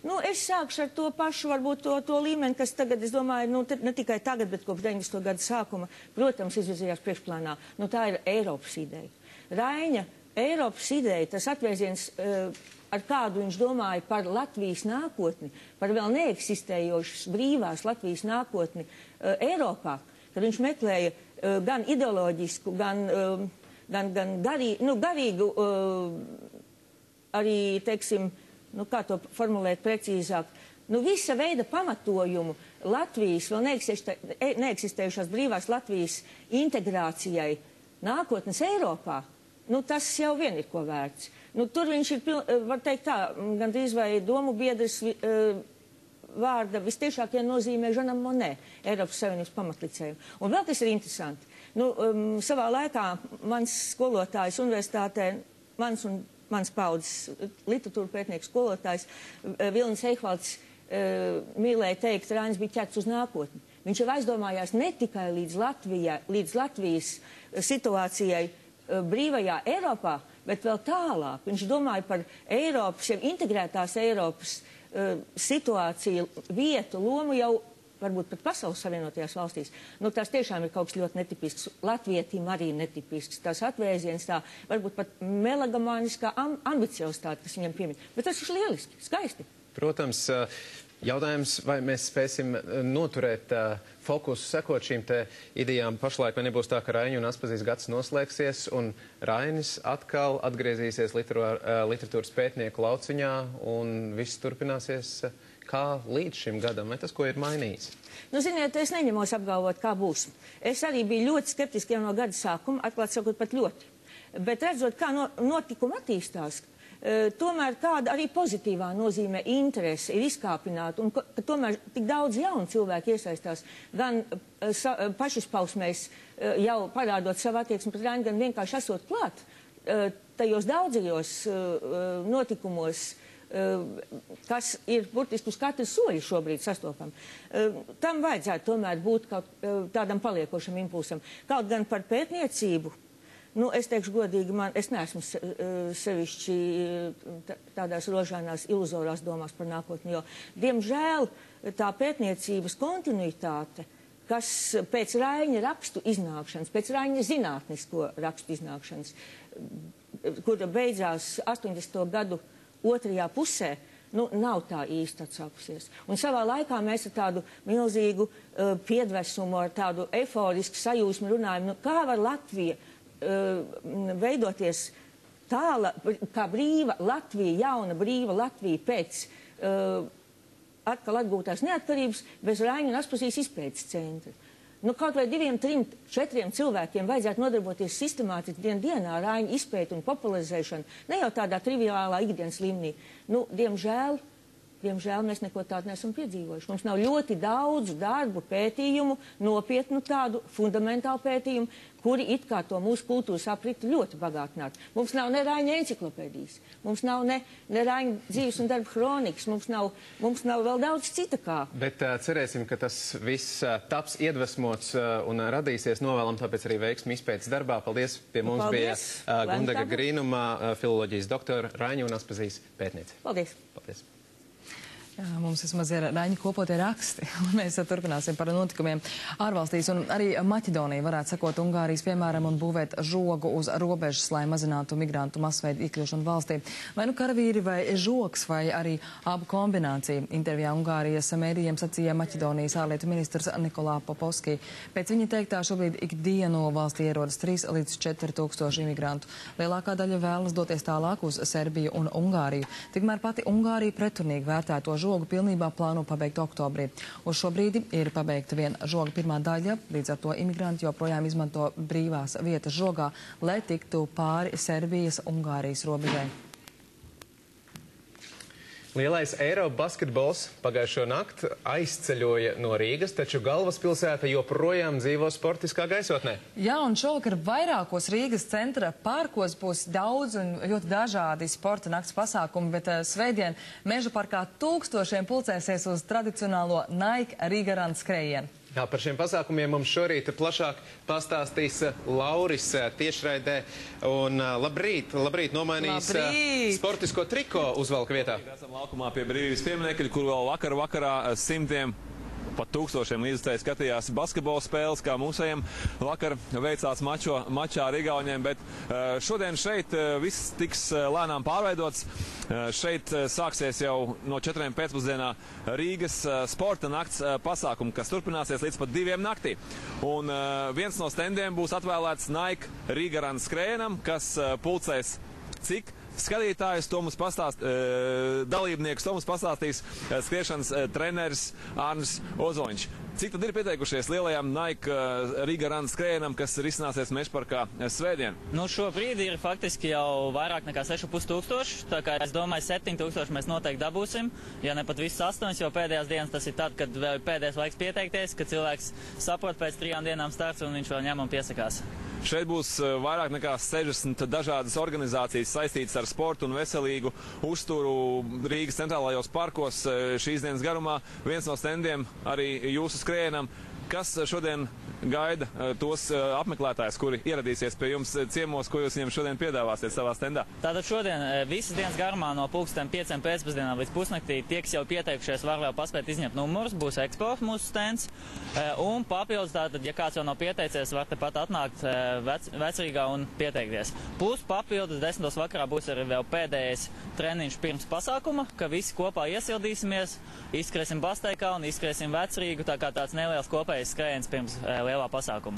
Nu, es sākšu ar to pašu, varbūt to līmeni, kas tagad, es domāju, nu, ne tikai tagad, bet kopš 90. gada sākuma, protams, izvirzījās priekšplānā. Nu, tā ir Eiropas ideja. Raiņa Eiropas ideja, tas atvēziens, ar kādu viņš domāja par Latvijas nākotni, par vēl neeksistējošas brīvās Latvijas nākotni Eiropā, kad viņš meklēja gan ideoloģisku, gan garīgu, arī, teiksim, nu, kā to formulēt precīzāk, nu, visa veida pamatojumu Latvijas, vēl neeksistējušās brīvās Latvijas integrācijai nākotnes Eiropā, nu, tas jau vien ir ko vērts. Nu, tur viņš ir, var teikt tā, gandrīz vai domu biedrs vārda vistiešākie nozīmē Žanam Monē, Eiropas Savienības pamatlicēju. Un vēl kas ir interesanti. Nu, savā laikā mans skolotājs universitātē, mans paudzes literatūra pētnieks skolotājs Vilnis Eichvalds mīlēja teikt, Rainis bija ķerts uz nākotni. Viņš jau aizdomājās ne tikai līdz Latvijas situācijai brīvajā Eiropā, bet vēl tālāk. Viņš domāja par Eiropas, jau integrētās Eiropas situāciju, vietu, lomu jau varbūt pat Pasaules Savienotajās valstīs. Nu, tas tiešām ir kaut kas ļoti netipisks. Latvietim arī netipisks. Tas atvēziens tā, varbūt pat melagamāniskā ambicioztāte, kas viņam piemīt. Bet tas ir lieliski, skaisti. Protams, jautājums, vai mēs spēsim noturēt fokusu, sekot šīm te idejām pašlaik, vai nebūs tā, ka Raiņu un Aspazijas gads noslēgsies, un Rainis atkal atgriezīsies literatūras pētnieku lauciņā, un viss turpināsies kā līdz šim gadam, vai tas, ko ir mainījis? Nu, ziniet, es neņemos apgalvot, kā būs. Es arī biju ļoti skeptiski jau no gada sākuma, atklāt sakot, pat ļoti. Bet redzot, kā notikuma attīstās, tomēr kāda arī pozitīvā nozīmē interese ir izkāpināta, un ka tomēr tik daudz jaunu cilvēku iesaistās, gan pašizpausmēs jau parādot savu attieksmi pret Raini, gan vienkārši esot klāt tajos daudzajos notikumos, kas ir burtiski uz katru soļu šobrīd sastopam. Tam vajadzētu tomēr būt kaut tādam paliekošam impulsam. Kaut gan par pētniecību, nu, es teikšu godīgi, es neesmu sevišķi tādās rožānās iluzorās domās par nākotni, jo, diemžēl, tā pētniecības kontinuitāte, kas pēc Raiņa rakstu iznākšanas, pēc Raiņa zinātnisko rakstu iznākšanas, kur beidzās 80. gadu otrajā pusē, nu, nav tā īsti atsākusies. Un savā laikā mēs ar tādu milzīgu piedvesumu, ar tādu eiforisku sajūsmu runājam, nu, kā var Latvija veidoties tāla, kā brīva Latvija, jauna brīva Latvija pēc atkal atgūtās neatkarības bez Raiņa un Aspazijas izpētes centra. Nu, kaut vai 2, 3, 4 cilvēkiem vajadzētu nodarboties sistemātiski dienā ar Raiņa izpēti un popularizēšanu, ne jau tādā triviālā ikdienas līmenī. Nu, diemžēl mēs neko tādu neesam piedzīvojuši. Mums nav ļoti daudz darbu, pētījumu, nopietnu tādu fundamentālu pētījumu, kuri it kā to mūsu kultūras apritu ļoti bagātinātu. Mums nav ne Raiņa enciklopēdijas, mums nav ne Raiņa dzīves un darba kronikas, mums nav vēl daudz cita kā. Bet cerēsim, ka tas viss taps iedvesmots un radīsies, novēlam tāpēc arī veiksmi izpētes darbā. Paldies! Pie mums bija Gundaga Grīnumā, filoloģijas doktora, Raiņa un Aspazijas pētniece. Paldies! Paldies! Jā, mums vismaz ir Raiņa kopotie raksti, un mēs turpināsim par notikumiem ārvalstīs. Un arī Maķedonija varētu sekot Ungārijas piemēram un būvēt žogu uz robežas, lai mazinātu migrantu masveidu iekļūšanu valstī. Vai nu karavīri vai žogs, vai arī abu kombinācija. Intervijā Ungārijas mēdījiem sacīja Maķedonijas ārlietu ministrs Nikolā Popovski. Pēc viņa teiktā šobrīd ikdienu valstī ierodas 3 līdz 4 tūkstoši imigrantu. Lielākā daļa vēlas doties tālāk uz Serbiju un Ungāriju. Tikmēr pati Ungārija preturnīgi vērtē to žogu pilnībā plāno pabeigt oktobrī. Uz šo brīdi ir pabeigta viena žoga pirmā daļa, līdz ar to imigranti joprojām izmanto brīvās vietas žogā, lai tiktu pāri Serbijas-Ungārijas robežai. Lielais Eiropa basketbols pagājušo nakti aizceļoja no Rīgas, taču galvaspilsēta joprojām dzīvo sportiskā gaisotnē. Jā, un šovakar vairākos Rīgas centra parkos būs daudz un ļoti dažādi sporta nakts pasākumi, bet svētdien Meža parkā tūkstošiem pulcēsies uz tradicionālo Nike Riga Run skrējienu. Jā, par šiem pasākumiem mums šorīt plašāk pastāstīs Lauris tiešraidē. Un labrīt, nomainījis sportisko triko uzvalka vietā. Esam laukumā pie Brīvības pieminekļa, kur vēl vakarā simtiem, pat tūkstošiem līdzstēji skatījās basketbola spēles, kā mūsējiem vakar veicās mačā ar Igauniem, bet šodien šeit viss tiks lēnām pārveidots. Šeit sāksies jau no 4 pēcpusdienā Rīgas sporta nakts pasākumu, kas turpināsies līdz pat 2 naktī. Un viens no stendiem būs atvēlēts Nike Riga Run skrējienam, kas pulcēs cik skatītājus, to mums dalībniekus, to mums pastāstīs skriešanas treneris Arnis Ozoliņš. Cik tad ir pieteikušies lielajām Nike Riga Run skrējienam, kas risināsies Mežparkā svētdien? Nu, šobrīd ir faktiski jau vairāk nekā 6500, tā kā es domāju 7000 mēs noteikti dabūsim, ja ne pat visas 8, jo pēdējās dienas tas ir tad, kad vēl ir pēdējais laiks pieteikties, kad cilvēks saprot pēc 3 dienām starts un viņš vēl ņem un piesakās. Šeit būs vairāk nekā 60 dažādas organizācijas saistītas ar sportu un veselīgu uzturu Rīgas centrālajos parkos šīs dienas garumā. Viens no stendiem arī jūsu skrējienam. Kas šodien gaida tos apmeklētājus, kuri ieradīsies pie jums ciemos, ko jūs viņiem šodien piedāvāsiet savā stendā? Tātad šodien visas dienas garumā no 5 pēcpusdienā līdz pusnaktī tie, kas jau pieteikušies, var vēl paspēt izņemt numurus, būs ekspo mūsu stends. Un papildus tātad, ja kāds jau nav pieteicies, var tepat atnākt Vecrīgā un pieteikties. Plus papildus 10. vakarā būs arī vēl pēdējais treniņš pirms pasākuma, ka visi kopā iesildīsimies, izskriesim Basteikā un izskriesim Vecrīgu, tā kā tāds neliels kopējs skrējiens pirms lielā pasākuma.